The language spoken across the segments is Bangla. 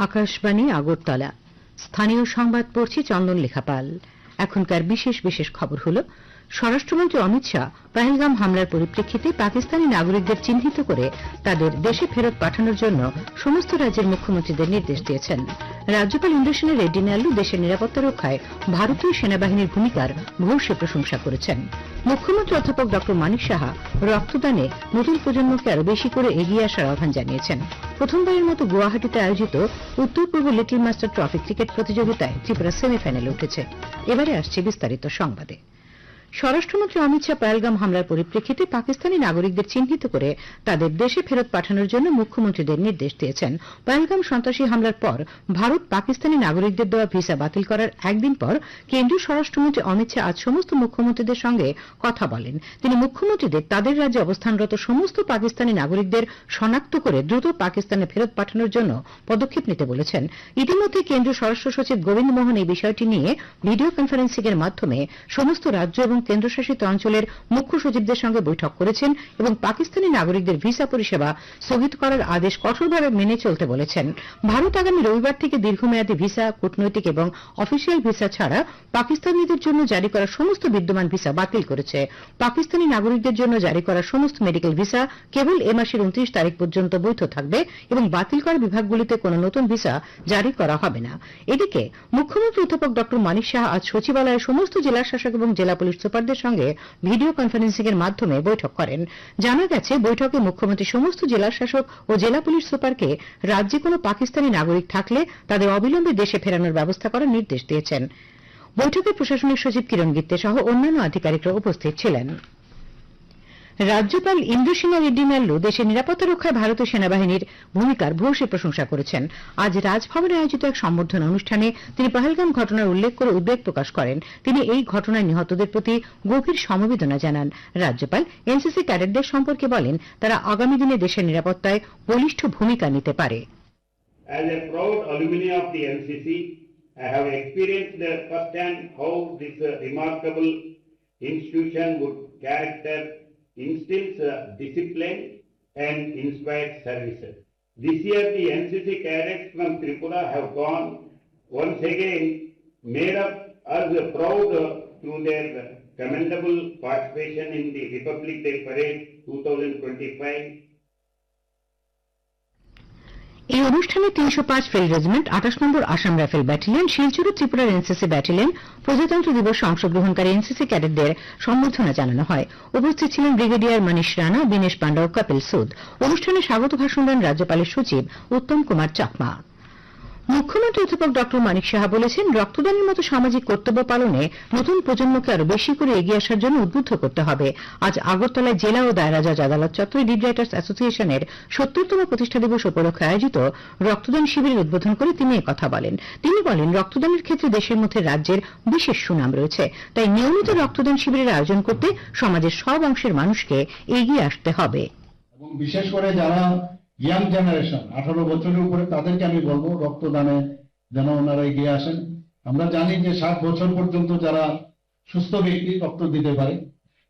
আকাশবাণী আগরতলা। স্থানীয় সংবাদ পড়ছি চন্দন লেখাপাল। এখনকার বিশেষ বিশেষ খবর হল, স্বরাষ্ট্রমন্ত্রী অমিত শাহ পহেলগাম হামলার পরিপ্রেক্ষিতে পাকিস্তানি নাগরিকদের চিহ্নিত করে তাদের দেশে ফেরত পাঠানোর জন্য সমস্ত রাজ্যের মুখ্যমন্ত্রীদের নির্দেশ দিয়েছেন। রাজ্যপাল ইন্দ্রসেন রেড্ডি নায়ালু দেশের নিরাপত্তা রক্ষায় ভারতীয় সেনাবাহিনীর ভূমিকার ভূয়সী প্রশংসা করেছেন। মুখ্যমন্ত্রী অধ্যাপক ড মানিক সাহা রক্তদানে নতুন প্রজন্মকে আরো বেশি করে এগিয়ে আসার আহ্বান জানিয়েছেন। প্রথমবারের মতো গুয়াহাটিতে আয়োজিত উত্তর পূর্ব লিটল মাস্টার ট্রফি ক্রিকেট প্রতিযোগিতায় ত্রিপুরা সেমিফাইনালে উঠেছে। এবারে আসছে বিস্তারিত সংবাদে। স্বরাষ্ট্রমন্ত্রী অমিত শাহ পহেলগাম হামলার পরিপ্রেক্ষিতে পাকিস্তানি নাগরিকদের চিহ্নিত করে তাদের দেশে ফেরত পাঠানোর জন্য মুখ্যমন্ত্রীদের নির্দেশ দিয়েছেন। পহেলগাম সন্ত্রাসী হামলার পর ভারত পাকিস্তানি নাগরিকদের দেওয়া ভিসা বাতিল করার একদিন পর কেন্দ্রীয় স্বরাষ্ট্রমন্ত্রী অমিত শাহ আজ সমস্ত মুখ্যমন্ত্রীদের সঙ্গে কথা বলেন। তিনি মুখ্যমন্ত্রীদের তাদের রাজ্যে অবস্থানরত সমস্ত পাকিস্তানি নাগরিকদের শনাক্ত করে দ্রুত পাকিস্তানে ফেরত পাঠানোর জন্য পদক্ষেপ নিতে বলেছেন। ইতিমধ্যে কেন্দ্রীয় স্বরাষ্ট্র সচিব গোবিন্দ মোহন এই বিষয়টি নিয়ে ভিডিও কনফারেন্সিং এর মাধ্যমে সমস্ত রাজ্য এবং কেন্দ্রশাসিত অঞ্চলের মুখ্য সচিবদের সঙ্গে বৈঠক করেছেন এবং পাকিস্তানি নাগরিকদের ভিসা পরিষেবা স্থগিত করার আদেশ কঠোরভাবে মেনে চলতে বলেছেন। ভারত আগামী রবিবার থেকে দীর্ঘমেয়াদী ভিসা, কূটনৈতিক এবং অফিসিয়াল ভিসা ছাড়া পাকিস্তানিদের জন্য জারি করা সমস্ত বিদ্যমান ভিসা বাতিল করেছে। পাকিস্তানি নাগরিকদের জন্য জারি করা সমস্ত মেডিকেল ভিসা কেবল এ মাসের 29 তারিখ পর্যন্ত বৈধ থাকবে এবং বাতিল করা বিভাগগুলিতে কোনো নতুন ভিসা জারি করা হবে না। এদিকে মুখ্যমন্ত্রী অধ্যাপক ড মানিক সাহা আজ সচিবালয়ে সমস্ত জেলা শাসক এবং জেলা পুলিশ সুপারদের সঙ্গে ভিডিও কনফারেন্সিং এর মাধ্যমে বৈঠক করেন। জানা গেছে, বৈঠকে মুখ্যমন্ত্রী সমস্ত জেলা শাসক ও জেলা পুলিশ সুপারকে রাজ্যে কোনো পাকিস্তানি নাগরিক থাকলে তাদের অবিলম্বে দেশে ফেরানোর ব্যবস্থা করার নির্দেশ দিয়েছেন। বৈঠকে প্রশাসনিক সচিব কিরণ গিত্তে সহ অন্যান্য আধিকারিকরা উপস্থিত ছিলেন। রাজ্যপাল ইন্দ্রসেন রেড্ডি নায়ালু দেশের নিরাপত্তা রক্ষায় ভারতীয় সেনাবাহিনীর ভূমিকার ভূয়সী প্রশংসা করেছেন। আজ রাজভবনে আয়োজিত এক সম্বর্ধনা অনুষ্ঠানে তিনি পহেলগাম ঘটনার উল্লেখ করে উদ্বেগ প্রকাশ করেন। তিনি এই ঘটনায় নিহতদের প্রতি গভীর সমবেদনা জানান। রাজ্যপাল এনসিসি ক্যাডেটদের সম্পর্কে বলেন, তারা আগামী দিনে দেশের নিরাপত্তায় বলিষ্ঠ ভূমিকা নিতে পারে। As a proud alumni of the NCC, I have experienced firsthand how this remarkable institution would character instills discipline and inspires services. This year the NCC cadets from Tripura have gone once again made up us proud through their commendable participation in the Republic Day Parade 2025. এই অনুষ্ঠানে 305 ফিল্ড রেজিমেন্ট, 28 নম্বর আসাম রাইফেল ব্যাটালিয়ন, শিলচর ত্রিপুরার এনসিসি ব্যাটালিয়ন, প্রজাতন্ত্র দিবসে অংশগ্রহণকারী এনসিসি ক্যাডেটদের সম্বর্ধনা জানানো হয়। উপস্থিত ছিলেন ব্রিগেডিয়ার মনীষ রানা, দীনেশ পান্ডা ও কপিল সুদ। অনুষ্ঠানে স্বাগত ভাষণ দেন রাজ্যপালের সচিব উত্তম কুমার চাকমা। মুখ্যমন্ত্রী অধ্যাপক ড মানিক সাহা বলেছেন, রক্তদানের মতো সামাজিক কর্তব্য পালনে নতুন প্রজন্মকে আরো বেশি করে এগিয়ে আসার জন্য উদ্বুদ্ধ করতে হবে। আজ আগরতলায় জেলা ও দায়রা জজ আদালত চত্বরে ডিড রাইটার্স অ্যাসোসিয়েশনের 70তম প্রতিষ্ঠা দিবস উপলক্ষে আয়োজিত রক্তদান শিবিরের উদ্বোধন করে তিনি একথা বলেন। তিনি বলেন, রক্তদানের ক্ষেত্রে দেশের মধ্যে রাজ্যের বিশেষ সুনাম রয়েছে, তাই নিয়মিত রক্তদান শিবিরের আয়োজন করতে সমাজের সব অংশের মানুষকে এগিয়ে আসতে হবে। এবং বিশেষ করে যারা ইয়াং জেনারেশন 18 বছরের উপরে, তাদেরকে আমি বলবো রক্তদানে যেন ওনারা এগিয়ে আসেন। আমরা জানি যে 60 বছর পর্যন্ত যারা সুস্থ ব্যক্তি রক্ত দিতে পারে,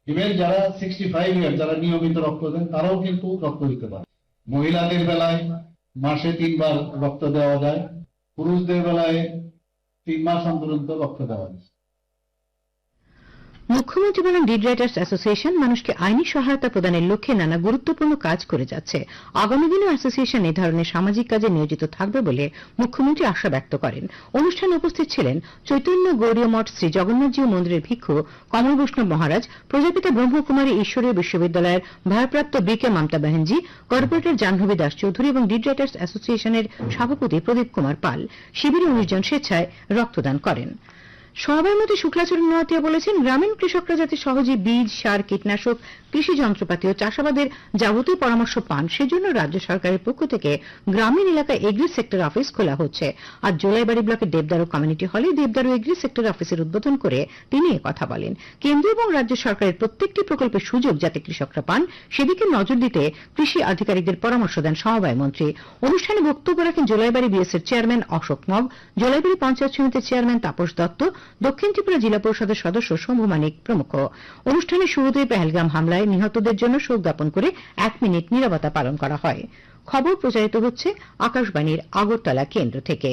ইভেন যারা 65 ইয়ার যারা নিয়মিত রক্ত দেন তারাও কিন্তু রক্ত দিতে পারে। মহিলাদের বেলায় মাসে 3 বার রক্ত দেওয়া যায়, পুরুষদের বেলায় 3 মাস অন্তর রক্ত দেওয়া যায়। মুখ্যমন্ত্রী বলেন, ডিড রাইটার্স অ্যাসোসিয়েশন মানুষকে আইনি সহায়তা প্রদানের লক্ষ্যে নানা গুরুত্বপূর্ণ কাজ করে যাচ্ছে। আগামী দিনেও অ্যাসোসিয়েশন এই ধরনের সামাজিক কাজে নিয়োজিত থাকবে বলে মুখ্যমন্ত্রী আশা ব্যক্ত করেন। অনুষ্ঠানে উপস্থিত ছিলেন চৈতন্য গৌড়ীয় মঠ শ্রী জগন্নাথজিউ মন্দিরের ভিক্ষু কমল বৈষ্ণব মহারাজ, প্রজাপিতা ব্রহ্মকুমারী ঈশ্বরীয় বিশ্ববিদ্যালয়ের ভারপ্রাপ্ত বিকে মমতা ব্যানার্জি, কর্পোরেটর জাহ্নবী দাস চৌধুরী এবং ডিড রাইটার্স অ্যাসোসিয়েশনের সভাপতি প্রদীপ কুমার পাল। শিবিরে 19 জন স্বেচ্ছায় রক্তদান করেন। সভাপতি শুক্লাচরণ নোয়াতিয়া বলেছেন, গ্রামীণ কৃষকরা যাতে সহজে বীজ, সার, কীটনাশক, কৃষি যন্ত্রপাতি ও চাষাবাদের যাবতীয় পরামর্শ পান, সেজন্য রাজ্য সরকারের পক্ষ থেকে গ্রামীণ এলাকায় এগ্রি সেক্টর অফিস খোলা হচ্ছে। আজ জোলাইবাড়ি ব্লকের দেবদারু কমিউনিটি হলে দেবদারু এগ্রি সেক্টর অফিসের উদ্বোধন করে তিনি কথা বলেন। কেন্দ্র এবং রাজ্য সরকারের প্রত্যেকটি প্রকল্পের সুযোগ যাতে কৃষকরা পান, সেদিকে নজর দিতে কৃষি আধিকারিকদের পরামর্শ দেন সমবায় মন্ত্রী। অনুষ্ঠানে বক্তব্য রাখেন জোলাইবাড়ি বিএসএর চেয়ারম্যান অশোক মগ, জোলাইবাড়ি পঞ্চায়েত সমিতির চেয়ারম্যান তাপস দত্ত, দক্ষিণ ত্রিপুরা জেলা পরিষদের সদস্য শম্ভু মানিক প্রমুখ। অনুষ্ঠানের শুরুতে পহেলগাম হামলায় নিহতদের জন্য শোক জ্ঞাপন করে 1 মিনিট নীরবতা পালন করা হয়। খবর প্রচারিত হচ্ছে আকাশবাণীর আগরতলা কেন্দ্র থেকে।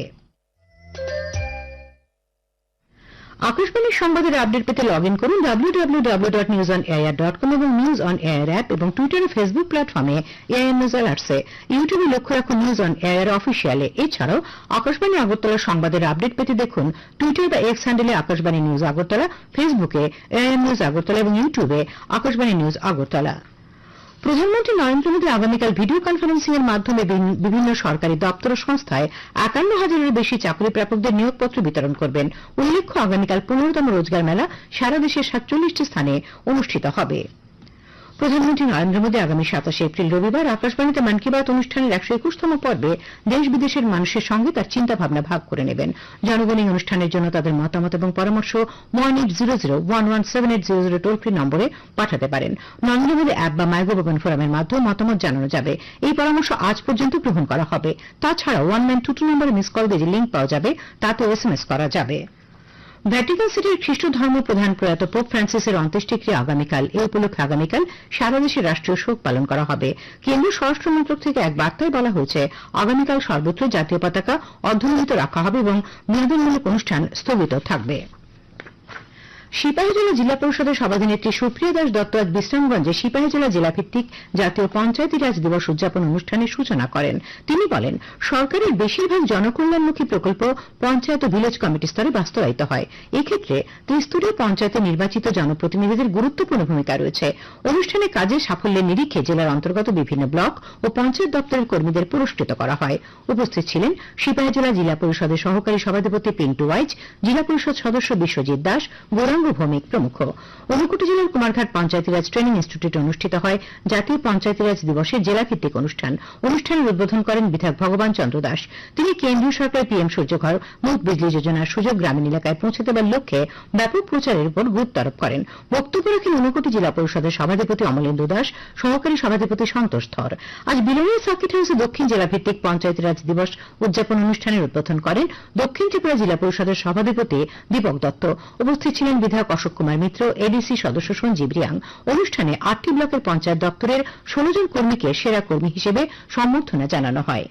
আকাশবাণীর সংবাদের আপডেট পেতে লগ ইন করুন www.newsonair.com এবং নিউজ অন এয়ার অ্যাপ এবং টুইটার ও ফেসবুক প্ল্যাটফর্মে এআইআর নিউজ অ্যালার্টসে। ইউটিউবে লক্ষ্য রাখুন নিউজ অন এয়ার অফিসিয়ালে। এছাড়াও আকাশবাণী আগরতলার সংবাদের আপডেট পেতে দেখুন টুইটার বা এক্স হ্যান্ডেলে আকাশবাণী নিউজ আগরতলা, ফেসবুকে এআইআর নিউজ আগরতলা এবং ইউটিউবে আকাশবাণী নিউজ আগরতলা। প্রধানমন্ত্রী নরেন্দ্র মোদী আগামীকাল ভিডিও কনফারেন্সিং এর মাধ্যমে বিভিন্ন সরকারি দপ্তর ও সংস্থায় ৫১,০০০-এর বেশি চাকরি প্রাপকদের নিয়োগপত্র বিতরণ করবেন। উল্লেখ্য, আগামীকাল ১৫তম রোজগার মেলা সারা দেশের ৪৭টি স্থানে অনুষ্ঠিত হবে। প্রধানমন্ত্রী নরেন্দ্র মোদী আগামী ২৭ এপ্রিল রবিবার আকাশবাণীতে মন কি বাত অনুষ্ঠানের ১২১তম পর্বে দেশ বিদেশের মানুষের সঙ্গে তার চিন্তা ভাবনা ভাগ করে নেবেন। জনগণ এই অনুষ্ঠানের জন্য তাদের মতামত এবং পরামর্শ 1800117800 টোল ফ্রি নম্বরে পাঠাতে পারেন। নরেন্দ্র মোদী অ্যাপ বা মাইগভ ওপেন ফোরামের মাধ্যমে মতামত জানানো যাবে। এই পরামর্শ আজ পর্যন্ত গ্রহণ করা হবে। তাছাড়া 1922 নম্বরে মিস কল দিয়ে যে লিঙ্ক পাওয়া যাবে তাতেও এসএমএস করা যাবে। ভ্যাটিকান সিটির খ্রিস্ট ধর্ম প্রধান প্রয়াত পোপ ফ্রান্সিসের অন্ত্যেষ্টিক্রিয়া আগামীকাল। এ উপলক্ষে আগামীকাল সারা দেশে রাষ্ট্রীয় শোক পালন করা হবে। কেন্দ্রীয় স্বরাষ্ট্র মন্ত্রক থেকে এক বার্তায় বলা হয়েছে, আগামীকাল সর্বত্র জাতীয় পতাকা অর্ধনমিত রাখা হবে এবং বিনোদনমূলক অনুষ্ঠান স্থগিত থাকবে। সিপাহীজলা জিলা পরিষদের সভাধিনেত্রী সুপ্রিয়া দাস দত্ত আজ বিশ্রামগঞ্জে সিপাহীজলা জেলাভিত্তিক জাতীয় পঞ্চায়েতি রাজ দিবস উদযাপন অনুষ্ঠানের সূচনা করেন। তিনি বলেন, সরকারের বেশিরভাগ জনকল্যাণমুখী প্রকল্প পঞ্চায়েত ও ভিলেজ কমিটি স্তরে বাস্তবায়িত হয়। এক্ষেত্রে ত্রিস্তরীয় পঞ্চায়েতে নির্বাচিত জনপ্রতিনিধিদের গুরুত্বপূর্ণ ভূমিকা রয়েছে। অনুষ্ঠানে কাজের সাফল্যের নিরিখে জেলার অন্তর্গত বিভিন্ন ব্লক ও পঞ্চায়েত দপ্তরের কর্মীদের পুরস্কৃত করা হয়। উপস্থিত ছিলেন সিপাহীজলা জিলা পরিষদের সহকারী সভাধিপতি পিন্টু ওয়াইজ, জিলা পরিষদ সদস্য বিশ্বজিৎ দাস, গৌরাঙ্গ ভৌমিক প্রমুখ। ঊনকোটি জেলার কুমারঘাট পঞ্চায়েতিরাজ ট্রেনিং ইনস্টিটিউটে অনুষ্ঠিত হয় জাতীয় পঞ্চায়েতিরাজ দিবসের জেলাভিত্তিক অনুষ্ঠান। অনুষ্ঠানের উদ্বোধন করেন বিধায়ক ভগবান চন্দ্র দাস। তিনি কেন্দ্রীয় সরকার পিএম সূর্যঘর মুফত বিজলি যোজনার সুযোগ গ্রামীণ এলাকায় পৌঁছে দেওয়ার লক্ষ্যে ব্যাপক প্রচারের উপর গুরুত্ব আরোপ করেন। বক্তব্য রাখেন ঊনকোটি জেলা পরিষদের সভাধিপতি অমলেন্দু দাস, সহকারী সভাধিপতি সন্তোষ ধর। আজ বিলোনিয়া সার্কিট হাউসে দক্ষিণ জেলাভিত্তিক পঞ্চায়েতিরাজ দিবস উদযাপন অনুষ্ঠানের উদ্বোধন করেন দক্ষিণ ত্রিপুরা জেলা পরিষদের সভাধিপতি দীপক দত্ত। উপস্থিত ছিলেন বিধায়ক অশোক কুমার মিত্র, এডিসি সদস্য সঞ্জীব রিয়াং। অনুষ্ঠানে ৮টি ব্লকের পঞ্চায়েত দপ্তরের ১৬ জন কর্মীকে সেরা কর্মী হিসেবে সম্বর্ধনা জানানো হয়।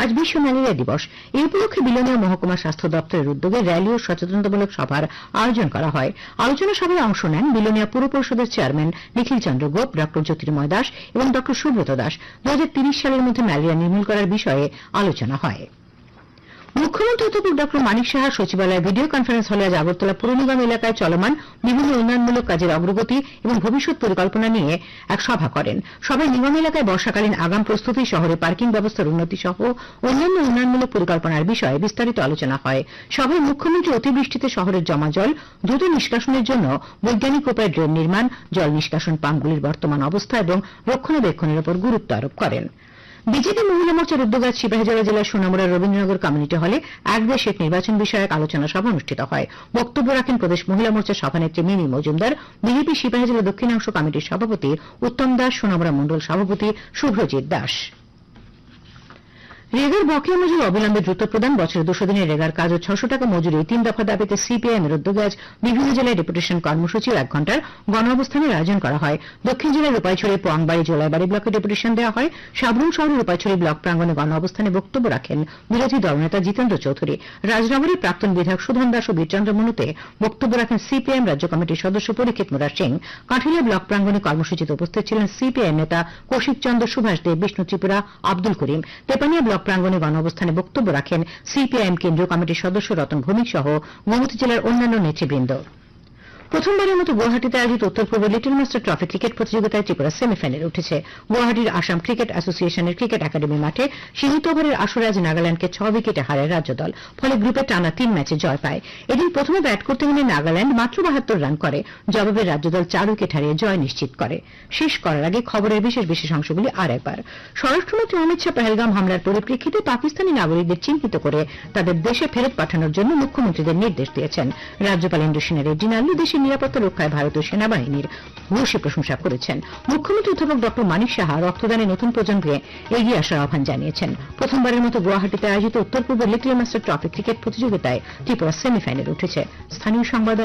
আজ বিশ্ব ম্যালেরিয়া দিবস। এই উপলক্ষে বিলোনিয়া মহকুমা স্বাস্থ্য দপ্তরের উদ্যোগে র্যালি ও সচেতনতামূলক সভার আয়োজন করা হয়। আলোচনা সভায় অংশ নেন বিলোনিয়া পুর পরিষদের চেয়ারম্যান নিখিল চন্দ্র গোপ, ড জ্যোতির্ময় দাস এবং ড সুব্রত দাস। ২০৩০ সালের মধ্যে ম্যালেরিয়া নির্মূল করার বিষয়ে আলোচনা হয়। মুখ্যমন্ত্রী অধ্যাপক ড মানিক সাহা সচিবালয়ে ভিডিও কনফারেন্স হলে আজ আগরতলা পুর নিগম এলাকায় চলমান বিভিন্ন উন্নয়নমূলক কাজের অগ্রগতি এবং ভবিষ্যৎ পরিকল্পনা নিয়ে এক সভা করেন। সভায় নিগম এলাকায় বর্ষাকালীন আগাম প্রস্তুতি, শহরে পার্কিং ব্যবস্থার উন্নতি সহ অন্যান্য উন্নয়নমূলক পরিকল্পনার বিষয়ে বিস্তারিত আলোচনা হয়। সভায় মুখ্যমন্ত্রী অতিবৃষ্টিতে শহরের জমা জল দ্রুত নিষ্কাশনের জন্য বৈজ্ঞানিক উপায়ে ড্রেন নির্মাণ, জল নিষ্কাশন পাম্পগুলির বর্তমান অবস্থা এবং রক্ষণাবেক্ষণের উপর গুরুত্ব আরোপ করেন। বিজেপি মহিলা মোর্চার উদ্যোগে আজ সিপাহীজলা জেলার সোনামুড়ার রবীন্দ্রনগর কমিউনিটি হলে এক দেশ এক নির্বাচন বিষয়ক আলোচনা সভা অনুষ্ঠিত হয়। বক্তব্য রাখেন প্রদেশ মহিলা মোর্চার সভানেত্রী মিমি মজুমদার, বিজেপি সিপাহীজলা দক্ষিণাংশ কমিটির সভাপতি উত্তম দাস, সোনামুড়া মণ্ডল সভাপতি শুভ্রজিৎ দাস। রেগার বকেয়া মজুরি অবিলম্বে দ্রুত প্রদান, বছরে ২০০ দিনের রেগার কাজ ও ৬০০ টাকা মজুরি ৩ দফা দাবিতে সিপিআইএম এর উদ্যোগে আজ বিভিন্ন জেলায় ডেপুটেশন কর্মসূচি ও ১ ঘণ্টার গণ অবস্থানের আয়োজন করা হয়। দক্ষিণ জেলার রূপাইছড়ি, পোয়াংবাড়ি, জোলাইবাড়ি ব্লকে ডেপুটেশন দেওয়া হয়। সাবরুম শহরের রূপাইছড়ি ব্লক প্রাঙ্গণে গণ অবস্থানে বক্তব্য রাখেন বিরোধী দলনেতা জিতেন্দ্র চৌধুরী। রাজনগরের প্রাক্তন বিধায়ক সুধন দাস ও বীরচন্দ্র মনুতে বক্তব্য রাখেন সিপিআইএম রাজ্য কমিটির সদস্য পরীক্ষিত মুরা সিং। কাঠিলিয়া ব্লক প্রাঙ্গণে কর্মসূচিতে উপস্থিত ছিলেন সিপিআইএম নেতা কৌশিক চন্দ্র, সুভাষ দেব, বিষ্ণু ত্রিপুরা, আব্দুল করিম। তেপানিয়া ব্লক প্রাঙ্গণে গণ অবস্থানে বক্তব্য রাখেন সিপিআইএম কেন্দ্রীয় কমিটির সদস্য রতন ভৌমিক সহ গোমতী জেলার অন্যান্য নেতৃবৃন্দ। প্রথমবারের মতো গুয়াহাটিতে আয়োজিত উত্তর পূর্ব লিটল মাস্টার ট্রফি ক্রিকেট প্রতিযোগিতায় ত্রিপুরা সেমিফাইনালে উঠেছে। গুয়াহাটির আসাম ক্রিকেট অ্যাসোসিয়েশনের ক্রিকেট একাডেমি মাঠে সীমিত ওভারের আসরে আজ নাগাল্যান্ডকে ৬ উইকেটে হারায় রাজ্য দল। ফলে গ্রুপে টানা ৩ ম্যাচে জয় পায়। এদিন প্রথমে ব্যাট করতে নেমে নাগাল্যান্ড মাত্র ৭২ রান করে। জবাবে রাজ্য দল ৪ উইকেট হারিয়ে জয় নিশ্চিত করে। শেষ করার আগে খবরের বিশেষ অংশগুলি আর একবার। স্বরাষ্ট্রমন্ত্রী অমিত শাহ পহেলগাম হামলার পরিপ্রেক্ষিতে পাকিস্তানি নাগরিকদের চিহ্নিত করে তাদের দেশে ফেরত পাঠানোর জন্য মুখ্যমন্ত্রীদের নির্দেশ দিয়েছেন। রাজ্যপাল ইন্দ্রসেনা রেড্ডি নাল্লু দেশের নিরাপত্তা রক্ষায় ভারতীয় সেনাবাহিনীর ভূয়সী প্রশংসা করেছেন। মুখ্যমন্ত্রী অধ্যাপক ড মানিক সাহা রক্তদানে নতুন প্রজন্মকে এগিয়ে আসার আহ্বান জানিয়েছেন। প্রথমবারের মতো গুয়াহাটিতে আয়োজিত উত্তর পূর্ব লিটল মাস্টার ট্রফি ক্রিকেট প্রতিযোগিতায় ত্রিপুরা সেমিফাইনালে উঠেছে। স্থানীয় সংবাদ।